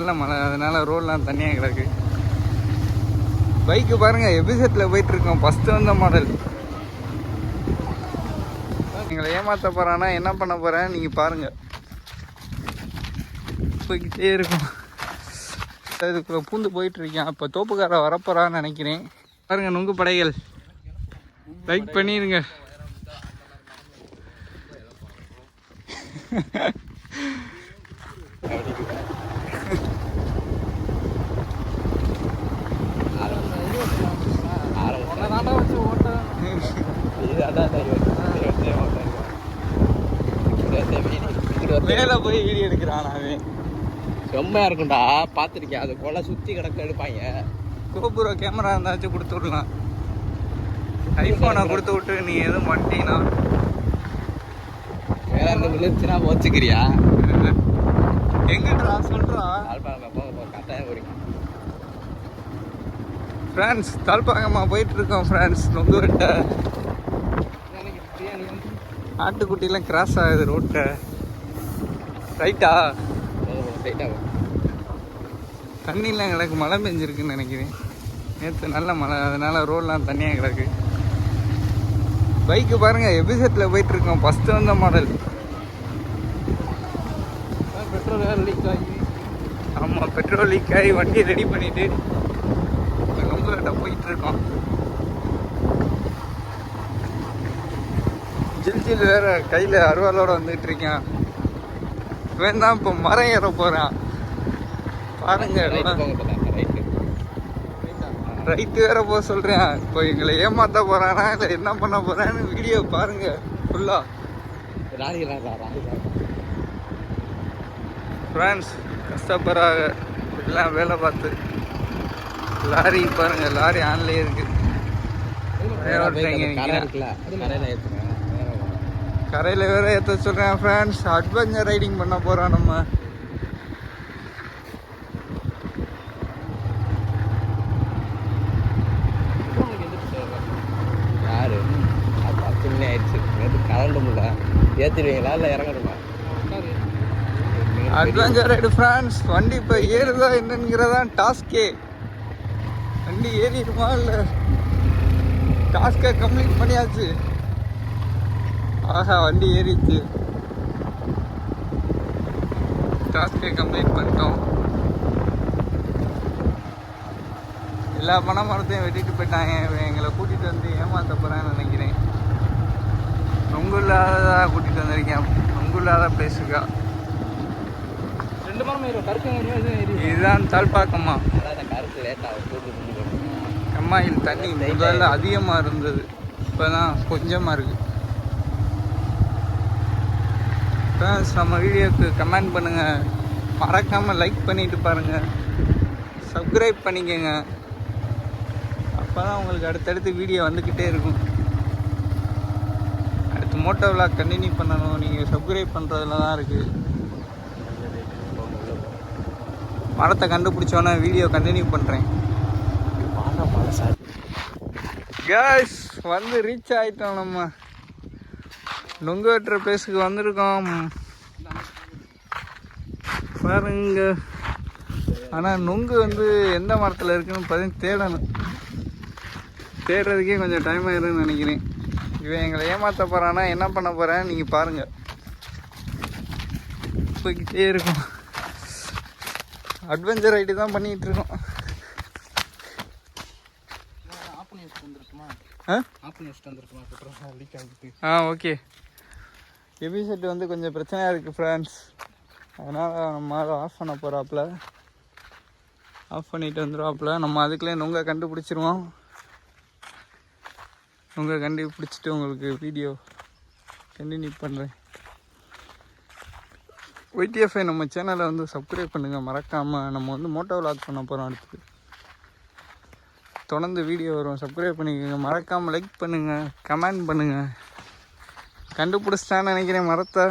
நல்ல மழை, அதனால ரோடெலாம் தண்ணியாக கிடக்கு. பைக்கு பாருங்கள் எபிசெட்டில் போயிட்டுருக்கோம். ஃபஸ்ட்டு வந்த மாடல். எங்களை ஏமாற்ற போகிறான்னா என்ன பண்ண போகிறேன் நீங்கள் பாருங்கள். போய்கிட்டே இருக்கும். இதுக்குள்ளே பூந்து போயிட்டுருக்கேன். இப்போ தோப்புக்கார வரப்போகிறான்னு நினைக்கிறேன். பாருங்கள் நுங்கு படைகள். லைக் பண்ணிடுங்க. மேல போய் வீடியோ எடுக்கிறான். அவன் செம்மையா இருக்கும்டா, பார்த்துருக்கேன். அது கொலை சுற்றி கிடக்க எடுப்பாங்க. கோபுரோ கேமரா இருந்தாச்சும் கொடுத்து விடலாம். ஐஃபோனை கொடுத்து விட்டு நீ எதுவும் பண்ணிட்டீங்கன்னா வேற எந்த விழுந்துச்சுன்னா வச்சுக்கிறியா? எங்கிட்டா சொல்கிறா? கட்டாயம் போறீங்க ஃப்ரெண்ட்ஸ். தாழ்பாங்கம்மா போயிட்டுருக்கோம் ஃப்ரெண்ட்ஸ். நொங்கு வெட்ட ஆட்டுக்குட்டிலாம் கிராஸ் ஆகுது ரோட்டை. ரைட்டா? தண்ணிலாம் கிடக்கு. மழை பெஞ்சிருக்குன்னு நினைக்கிறேன். நேற்று நல்ல மழை, அதனால ரோடெலாம் தண்ணியாக கிடக்கு. பைக்கு பாருங்கள் எபிசெட்டில் போயிட்டுருக்கோம். ஃபஸ்ட்டு வந்த மாடல். பெட்ரோல் வேறு லீக் ஆகி. ஆமாம், பெட்ரோல் லீக் ஆகி வண்டியை ரெடி பண்ணிவிட்டு ரொம்ப கிட்ட போயிட்டுருக்கோம். ஜில் வேறு கையில் அருவாலோடு வந்துகிட்டு இருக்கேன். இவன் தான் இப்போ மரம் ஏற போகிறான் பாருங்க. ரைட்டு வேற போக சொல்கிறேன். இப்போ எங்களை ஏமாற்ற போகிறானா இல்லை என்ன பண்ண போகிறான்னு வீடியோ பாருங்கள் ஃபுல்லாக. ஃப்ரெண்ட்ஸ் கஷ்டப்படுறாங்க எல்லாம் வேலை பார்த்து. லாரி பாருங்கள், லாரி ஆன்லேயே இருக்குது. கரையில் வேற ஏற்ற சொல்கிறேன் ஃப்ரெண்ட்ஸ். அட்வென்ச்சர் ரைடிங் பண்ண போகிறோம் நம்ம. ஏற்றிடுவீங்களா இல்லை இறங்கணுமா? Adventure ride friends. வண்டி இப்போ ஏறுதா என்னங்கிறதான் டாஸ்கே. வண்டி ஏறிடுமா இல்லை? டாஸ்கை கம்ப்ளீட் பண்ணியாச்சு. ஆஹா, வண்டி ஏறிச்சு. டாஸ்கை கம்ப்ளீட் பண்ணிட்டோம். எல்லா பனை மரத்தையும் வெட்டிட்டு போயிட்டாங்க. எங்களை கூட்டிகிட்டு வந்து ஏமாற்ற போகிறேன்னு நினைக்கிறேன். நொங்கு இல்லாததாக கூட்டிகிட்டு வந்திருக்கேன். நொங்கு இல்லாத பிளேஸுக்கா. இதுதான் தாழ்பாக்கம்மா. கம்மாயில் தண்ணி முதல்ல அதிகமாக இருந்தது, இப்போ தான் கொஞ்சமாக இருக்குது. ஃப்ரெண்ட்ஸ், நம்ம வீடியோவுக்கு கமெண்ட் பண்ணுங்கள். மறக்காமல் லைக் பண்ணிவிட்டு பாருங்கள். சப்ஸ்கிரைப் பண்ணிக்கோங்க. அப்போ தான் உங்களுக்கு அடுத்தடுத்து வீடியோ வந்துக்கிட்டே இருக்கும். அடுத்து மோட்டோ விளாக் கண்டினியூ பண்ணணும். நீங்கள் சப்ஸ்கிரைப் பண்ணுறதுல தான் இருக்குது. மரத்தை கண்டுபிடிச்சோன்னே வீடியோ கண்டினியூ பண்ணுறேன். கேஸ் வந்து ரீச் ஆகிட்டோம். நம்ம நொங்கு வெட்டுற பிளேஸுக்கு வந்திருக்கோம் பாருங்க. ஆனால் நொங்கு வந்து எந்த மரத்தில் இருக்குன்னு பார்த்தீங்கன்னா தேடணும். தேடுறதுக்கே கொஞ்சம் டைம் ஆயிருன்னு நினைக்கிறேன். இவன் எங்களை ஏமாற்ற போகிறான்னா என்ன பண்ண போகிறேன் நீங்கள் பாருங்கள். போய்கிட்டே இருக்கும். அட்வென்ச்சர் ரைடு தான் பண்ணிகிட்ருக்கோம். ஓகே. எபிசெட் வந்து கொஞ்சம் பிரச்சனையாக இருக்குது ஃப்ரெண்ட்ஸ். அதனால் நம்ம ஆஃப் பண்ண போகிறாப்புல. ஆஃப் பண்ணிட்டு வந்துடுவாப்புல. நம்ம அதுக்குள்ளே நொங்க கண்டுபிடிச்சிருவோம். நொங்க கண்டுபிடிச்சிட்டு உங்களுக்கு வீடியோ கண்டினியூ பண்ணுறேன். ஒய்டிஎஃப்ஐ நம்ம சேனலை வந்து சப்ஸ்கிரைப் பண்ணுங்கள் மறக்காமல். நம்ம வந்து மோட்டோ விளாக் பண்ண போகிறோம். அடுத்து தொடர்ந்து வீடியோ வரும். சப்ஸ்கிரைப் பண்ணிக்கோங்க. மறக்காமல் லைக் பண்ணுங்கள், கமெண்ட் பண்ணுங்கள். கண்டுபிடிச்சிட்டான்னு நினைக்கிறேன் மரத்தை.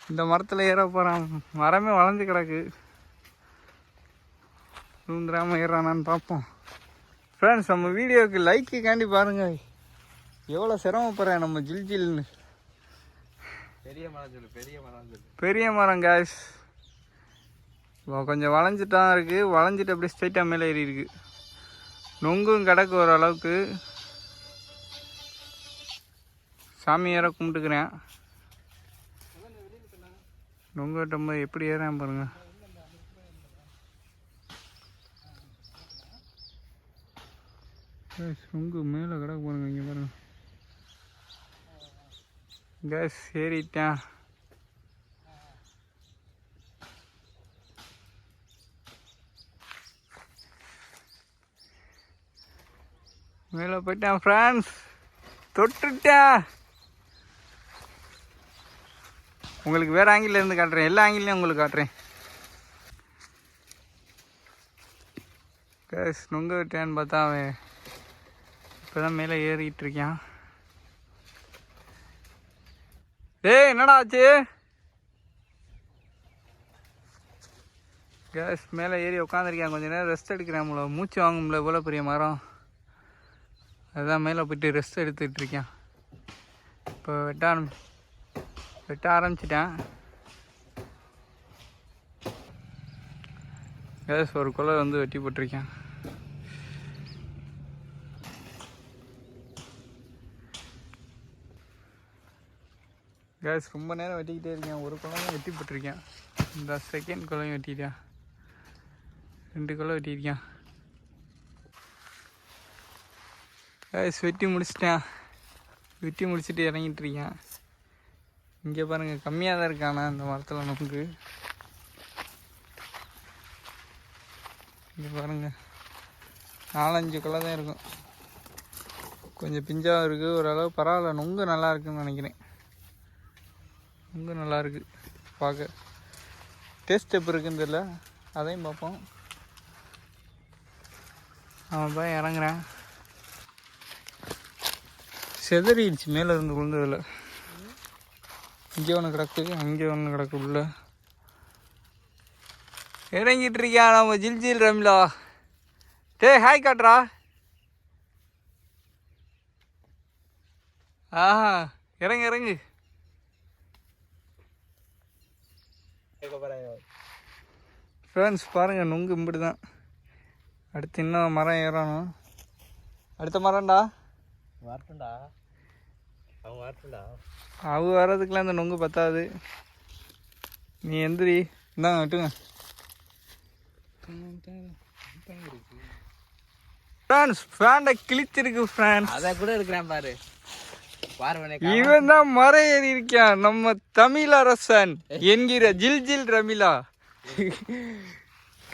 இந்த மரத்தில் ஏற போகிறான். மரமே வளைஞ்சு கிடக்கு. தூந்துடாமல் ஏறானான்னு பார்ப்போம். ஃப்ரெண்ட்ஸ், நம்ம வீடியோவுக்கு லைக்கு காண்டி பாருங்கள். எவ்வளோ சிரமப்படுறேன் நம்ம ஜில்னு. பெரிய மரம் சொல்லு, பெரிய மரம் சொல்லு. பெரிய மரம் guys. கொஞ்சம் வளைஞ்சிட்டான் இருக்குது, வளைஞ்சிட்டு அப்படியே ஸ்ட்ரைட்டாக மேலே ஏறி இருக்கு. நொங்கும் கிடக்கு ஓரளவுக்கு. சாமி ஏற கும்பிட்டுக்கிறேன். நொங்கு வெட்டும்போது எப்படி ஏறேன் பாருங்க. நொங்கு மேலே கிடக்கு பாருங்க, இங்கே பாருங்க கேஸ். ஏறிட்டேன். மேலே போயிட்டேன் ஃப்ரெண்ட்ஸ், தொட்டுட்டேன். உங்களுக்கு வேறு ஆங்கிளில் இருந்து காட்டுறேன், எல்லா ஆங்கிலையும் உங்களுக்கு காட்டுறேன் கேஸ். நொங்க விட்டேன்னு பார்த்தா அவன் இப்போ தான் மேலே ஏறிக்கிட்டு இருக்கான். டேய் என்னடா ஆச்சு கேஸ்? மேலே ஏறி உட்காந்துருக்கேன், கொஞ்சம் நேரம் ரெஸ்ட் எடுக்கிறேன் போல, மூச்சு வாங்க முடியல போல, பெரிய மரம். அதுதான் மேலே போய்ட்டு ரெஸ்ட் எடுத்துக்கிட்டு இருக்கேன். இப்போ வெட்ட ஆரம்பிச்சிட்டேன் கேஸ். ஒரு குலை வந்து வெட்டி போட்டிருக்கேன். கேஸ் ரொம்ப நேரம் வெட்டிக்கிட்டே இருக்கேன். ஒரு குலையும் வெட்டி போட்டிருக்கேன். இந்த செகண்ட் குலையும் வெட்டிட்டேன். 2 குலை வெட்டியிருக்கேன் கேஸ். வெட்டி முடிச்சிட்டேன். வெட்டி முடிச்சுட்டு இறங்கிட்டு இருக்கேன். இங்கே பாருங்கள், கம்மியாக தான் இருக்கானா இந்த மரத்தில் நமக்கு. இங்கே பாருங்கள், 4-5 குலை தான் இருக்கும். கொஞ்சம் பிஞ்சாகவும் இருக்குது, ஓரளவு பரவாயில்ல. நொங்கு நல்லா இருக்குன்னு நினைக்கிறேன். நொங்கு நல்லாயிருக்கு பார்க்க. டேஸ்ட் எப்படி இருக்குன்னு தெரியல, அதையும் பார்ப்போம். அவன் போய் இறங்குறேன். செதறிடுச்சு மேலே இருந்து விழுந்ததில். இங்கே ஒன்று கிடக்கு, அங்கே ஒன்று கிடக்கு உள்ள. இறங்கிட்டு இருக்கியா நம்ம ஜில் ரம்லா. ஹாய் காட்டுறா. ஆஹா, இறங்கு. ஃப்ரெண்ட்ஸ் பாருங்கள், நொங்கு இப்படி தான். அடுத்து இன்னும் மரம் ஏறணும். அடுத்த மரம்டா வரட்டும்டா, அவங்க வரட்டும்டா. அவங்க வர்றதுக்குலாம் இந்த நொங்கு பத்தாது. நீ எந்திரி, இந்தாங்க வெட்டுங்க. ஃப்ரெண்ட்ஸ் ஃபேண்டை கிழிச்சிருக்கு ஃப்ரெண்ட்ஸ். அதை கூட இருக்கிறேன் பாரு. இவன் தான் மரம் ஏறி இருக்கான், நம்ம தமிழரசன் என்கிற ஜில் ரமிலா.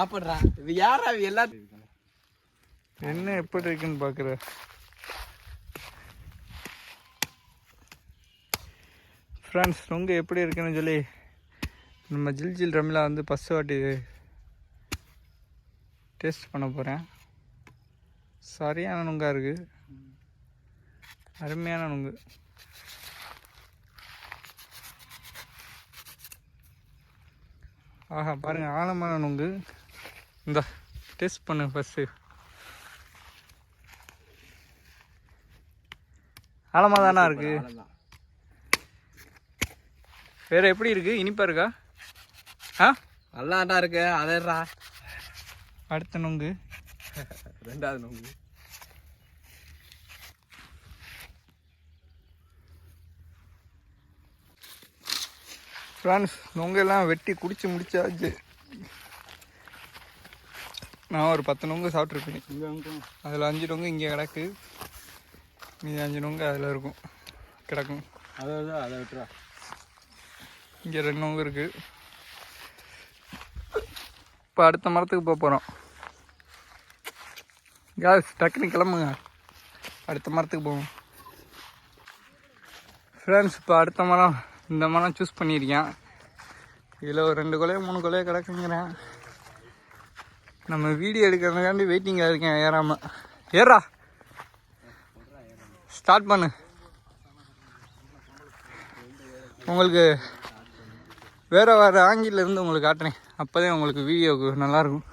ஆப்படுறா, இது யாரா எல்லாரும் என்ன எப்படி இருக்குன்னு பாக்குற. ஃப்ரெண்ட்ஸ் நொங்கு எப்படி இருக்குன்னு சொல்லி நம்ம ஜில் ரமிலா வந்து ஃபஸ்ட் வாட்டி டேஸ்ட் பண்ண போகிறேன். சரியான நொங்காக இருக்குது, அருமையான நொங்கு. ஆஹா பாருங்கள், ஆழமான நொங்கு. இந்த டேஸ்ட் பண்ணு ஃபஸ்ட்டு. ஆழமாக தானே இருக்குது. வேறு எப்படி இருக்குது, இனிப்பாக இருக்கா? நல்லாண்டா இருக்கு. அதேடா அடுத்த நொங்கு, 2வது நொங்கு. ஃப்ரெண்ட்ஸ் நொங்கெல்லாம் வெட்டி குடிச்சு முடிச்சாச்சு. நான் ஒரு 10 நொங்கு சாப்பிட்ருப்பேன். அதில் 5 நொங்கு இங்கே கிடக்கு, மீதி 5 நொங்கு அதில் இருக்கும், கிடக்கும். அதை விட்டுறா. இங்கே 2 நொங்கு இருக்குது. இப்போ அடுத்த மரத்துக்கு போக போகிறோம். கேஸ் டக்குன்னு கிளம்புங்க, அடுத்த மரத்துக்கு போவோம். ஃப்ரெண்ட்ஸ் இப்போ அடுத்த மரம், இந்த மரம் சூஸ் பண்ணியிருக்கேன். இதில் ஒரு 2 கொலையோ 3 கொலையோ கிடக்குங்கிறேன். நம்ம வீடியோ எடுக்கிறதுக்காண்டி வெயிட்டிங்காக இருக்கேன். ஏறாமல் ஏறா, ஸ்டார்ட் பண்ணு. உங்களுக்கு வேறு ஆங்கிளில் இருந்து உங்களுக்கு காட்டுறேன், அப்போ தான் உங்களுக்கு வீடியோவுக்கு நல்லாயிருக்கும்.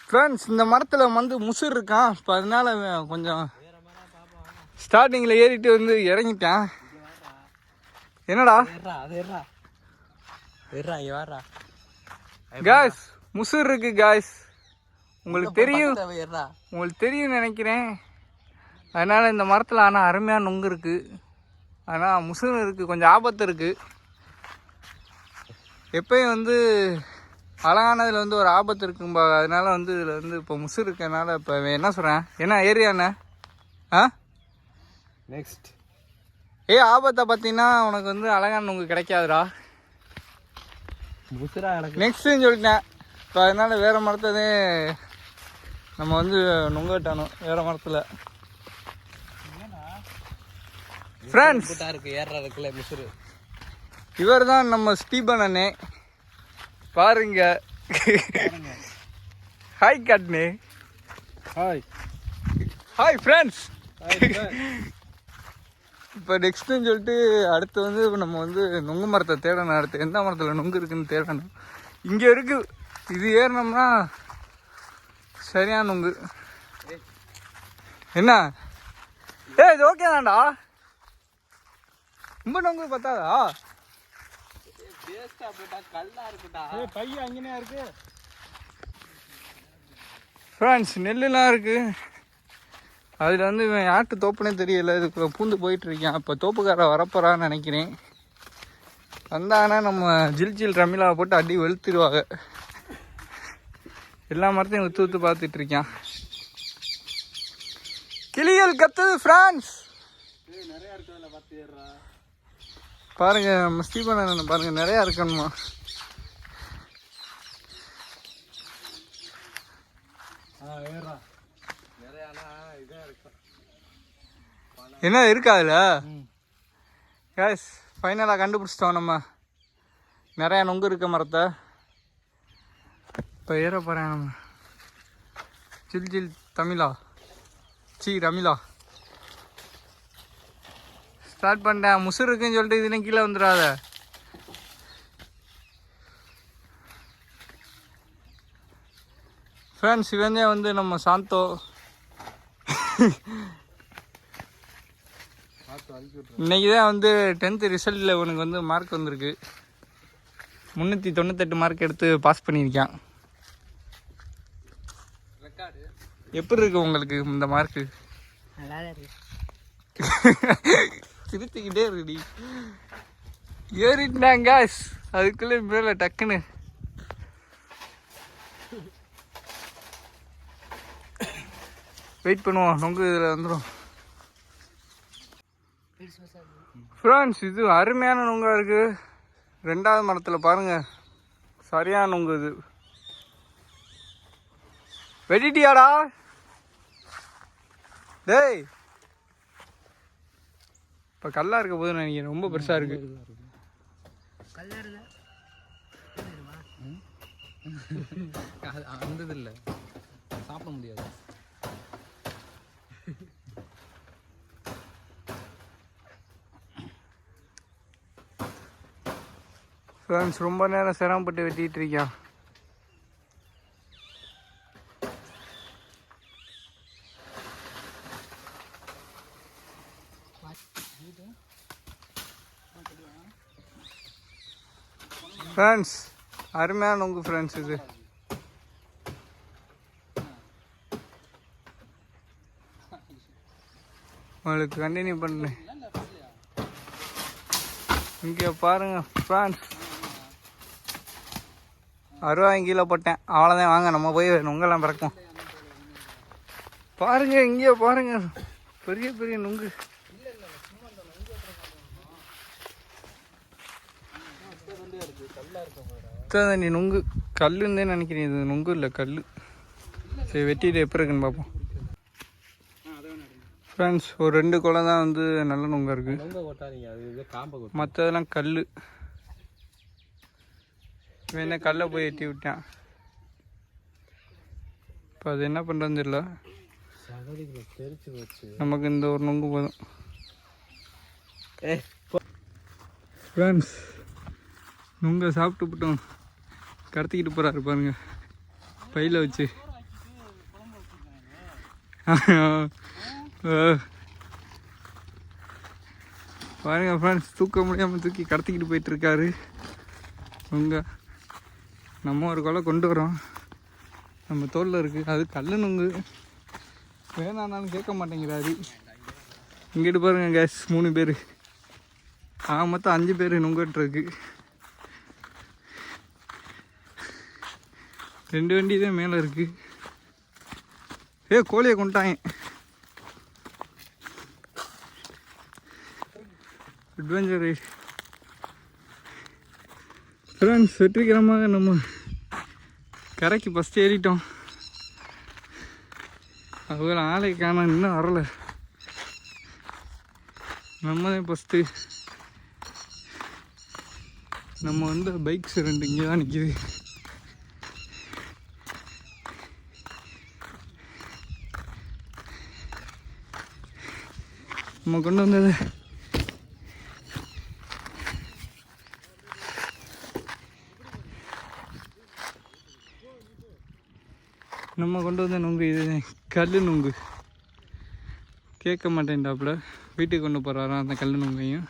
ஃப்ரெண்ட்ஸ் இந்த மரத்தில் வந்து முசுர் இருக்கான். இப்போ அதனால கொஞ்சம் ஸ்டார்டிங்கில் ஏறிட்டு வந்து இறங்கிட்டான். என்னடா காய்ஸ் முசுர் இருக்கு காய்ஸ், உங்களுக்கு தெரியும் நினைக்கிறேன். அதனால் இந்த மரத்தில் ஆனால் அருமையான நுங்கு இருக்குது. ஆனால் முசுர் இருக்குது, கொஞ்சம் ஆபத்து இருக்குது. எப்பயும் வந்து அழகானதில் வந்து ஒரு ஆபத்து இருக்கும்பா. அதனால வந்து இதில் வந்து இப்போ முசுர் இருக்கனால இப்போ என்ன சொல்கிறேன், என்ன ஏரியாண்ணே? நெக்ஸ்ட் ஆபத்தை பார்த்தீங்கன்னா உனக்கு வந்து அழகான நுங்கு கிடைக்காதுடா. முசுரா நெக்ஸ்ட்டுன்னு சொல்லிட்டேன். இப்போ அதனால் வேறு மரத்ததே நம்ம வந்து நுங்க வெட்டணும் வேறு மரத்தில். ஃப்ரெண்ட்ஸ் இருக்கு ஏறுறதுக்குள்ள முசுரு. இவர் தான் நம்ம ஸ்டீபன் அண்ணே. பாருங்க, ஹாய் காட்னே. Hi friends. இப்போ நெக்ஸ்ட்டுன்னு சொல்லிட்டு அடுத்து வந்து நம்ம வந்து நுங்கு மரத்தை தேடணும். அடுத்து எந்த மரத்தில் நுங்கு இருக்குன்னு தேடணும். இங்கே இருக்குது, இது ஏறினோம்னா சரியான நுங்கு. என்ன இது ஓகே தான்டா, ரொம்ப நுங்கு பார்த்தாதா? ஃப்ரெண்ட்ஸ் நெல்லுலாம் இருக்குது. அதில் வந்து இவன் யாட்டு தோப்புனே தெரியல, இதுக்குள்ள பூந்து போயிட்டுருக்கான். இப்போ தோப்புக்கார வரப்போறான்னு நினைக்கிறேன். வந்தாங்கன்னா நம்ம ஜில் ரமிலாவை போட்டு அடி வெளுத்துருவாங்க. எல்லா மரத்தையும் ஊற்று ஊற்று பார்த்துட்ருக்கான். கிளிகள் கத்துது ஃப்ரெண்ட்ஸ். பாருங்க நம்ம ஸ்டீபன் பாருங்க, நிறையா இருக்கணுமா. என்ன இருக்கா அதில்? கேஸ் ஃபைனலாக கண்டுபிடிச்சிட்டோம் நம்ம நிறையா நுங்கு இருக்க மரத்தை. இப்போ ஏற போகிறேன் நம்ம ஜில் தமிழா ரமிலா ஸ்டார்ட் பண்ணிட்டேன். முசுர் இருக்குன்னு சொல்லிட்டு இதுலேயும் கீழே வந்துடாத. ஃப்ரெண்ட்ஸ் இவந்தே வந்து நம்ம சாந்தோ. இன்னைக்கு தான் வந்து 10th ரிசல்ட்டில் இவனுக்கு வந்து மார்க் வந்திருக்கு. 398 மார்க் எடுத்து பாஸ் பண்ணியிருக்கான். எப்படி இருக்கு உங்களுக்கு இந்த மார்க்கு? சிரிச்சுக்கிட்டே இருக்குடி. ஏறிட்டாங்க அதுக்குள்ளே மேலே டக்குன்னு. வெயிட் பண்ணுவோம், நொங்கு இதில் வந்துடும். ஃப்ரெண்ட்ஸ் இது அருமையான நொங்கா இருக்கு. 2வது மரத்தில் பாருங்க, சரியான நொங்கு இது. வெட்டிட்டியாடா டேய்? இப்போ கல்லா இருக்க போது நினைக்கிறேன், ரொம்ப பெருசாக இருக்கு. அந்த இல்லை சாப்பிட முடியாது. ஃப்ரெண்ட்ஸ் ரொம்ப நேரம் சிரமப்பட்டு வெட்டிகிட்டு இருக்கான். ஃப்ரெண்ட்ஸ் அருமையான நொங்கு ஃப்ரெண்ட்ஸ் இது. உங்களுக்கு கண்டினியூ பண்ணுறேன். இங்கே பாருங்க ஃப்ரெண்ட்ஸ், 60 கிலோ போட்டேன். அவ்வளோதான், வாங்க நம்ம போய் நுங்கெல்லாம் பிறக்கும். பாருங்க இங்கே பாருங்க, பெரிய பெரிய நுங்கு. தண்ணி நுங்கு கல்லுன்னு தான் நினைக்கிறேன். இது நுங்கு இல்லை, கல். சரி வெட்டிட்டு எப்போ இருக்குன்னு பார்ப்போம். ஃப்ரெண்ட்ஸ் ஒரு 2 குளம் தான் வந்து நல்ல நுங்கா இருக்குது. மற்றதெல்லாம் கல். வேணா கல்லை போய் எட்டி விட்டான். இப்போ அது என்ன பண்ணுறதுன்னு தெரியல. நமக்கு இந்த ஒரு நுங்கு போதும். ஃப்ரெண்ட்ஸ் நுங்க சாப்பிட்டு போட்டோம். கடத்திக்கிட்டு போகிறாரு பாருங்க பையில் வச்சு. பாருங்க ஃப்ரெண்ட்ஸ், தூக்க முடியாமல் தூக்கி கடத்திக்கிட்டு போயிட்டுருக்காரு நுங்க. நம்ம ஒரு கொலை கொண்டு வரோம், நம்ம தோளில் இருக்குது. அது கல் நுங்கு, வேணான்னாலும் கேட்க மாட்டேங்கிறாரு. இங்கிட்டு பாருங்க கேஸ், 3 பேர், மொத்தம் 5 பேர் நுங்கட்டுருக்கு. 2 வண்டி தான் மேலே இருக்குது. கோழியை கொண்டாங்க. அட்வென்ச்சர் ரைட் ஃப்ரெண்ட்ஸ், வெற்றிகரமாக நம்ம கரைக்கு ஃபஸ்ட்டு ஏறிட்டோம். அதுபோல் ஆளை காண இன்னும் வரலை. நம்ம தான் ஃபஸ்ட்டு. நம்ம வந்து பைக்ஸ் 2 இங்கே தான் நிற்கிது. நம்ம கொண்டு வந்தது நுங்கு. இது கல் நுங்கு. கேட்க மாட்டேன்டாப்புல, வீட்டுக்கு கொண்டு போகிறாராம் அந்த கல் நுங்கையும்.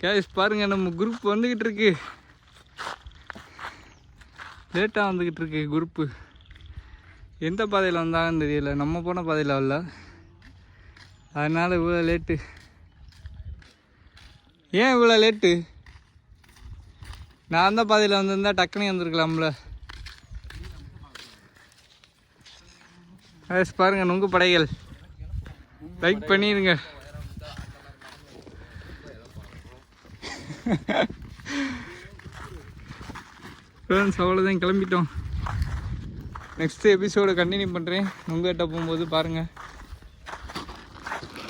கேஸ் பாருங்கள், நம்ம குரூப் வந்துக்கிட்டு இருக்கு. லேட்டாக வந்துக்கிட்டு இருக்கு குரூப்பு. எந்த பாதையில் வந்தாங்கன்னு தெரியல, நம்ம போன பாதையில் வரல, அதனால் இவ்வளோ லேட்டு. ஏன் இவ்வளோ லேட்டு? நான் அந்த பாதையில் வந்திருந்தா டக்குனே வந்திருக்கலாம்ல. பாருங்க நுங்கு படைகள், லைக் பண்ணிடுங்க. ஃப்ரெண்ட்ஸ், அவ்வளோதான், கிளம்பிட்டோம். நெக்ஸ்ட் எபிசோடை கண்டினியூ பண்ணுறேன். நுங்கட்ட போகும்போது பாருங்கள்.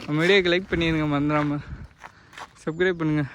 நம்ம வீடியோக்கு லைக் பண்ணிடுங்க, மறந்துடாமல் சப்ஸ்கிரைப் பண்ணுங்கள்.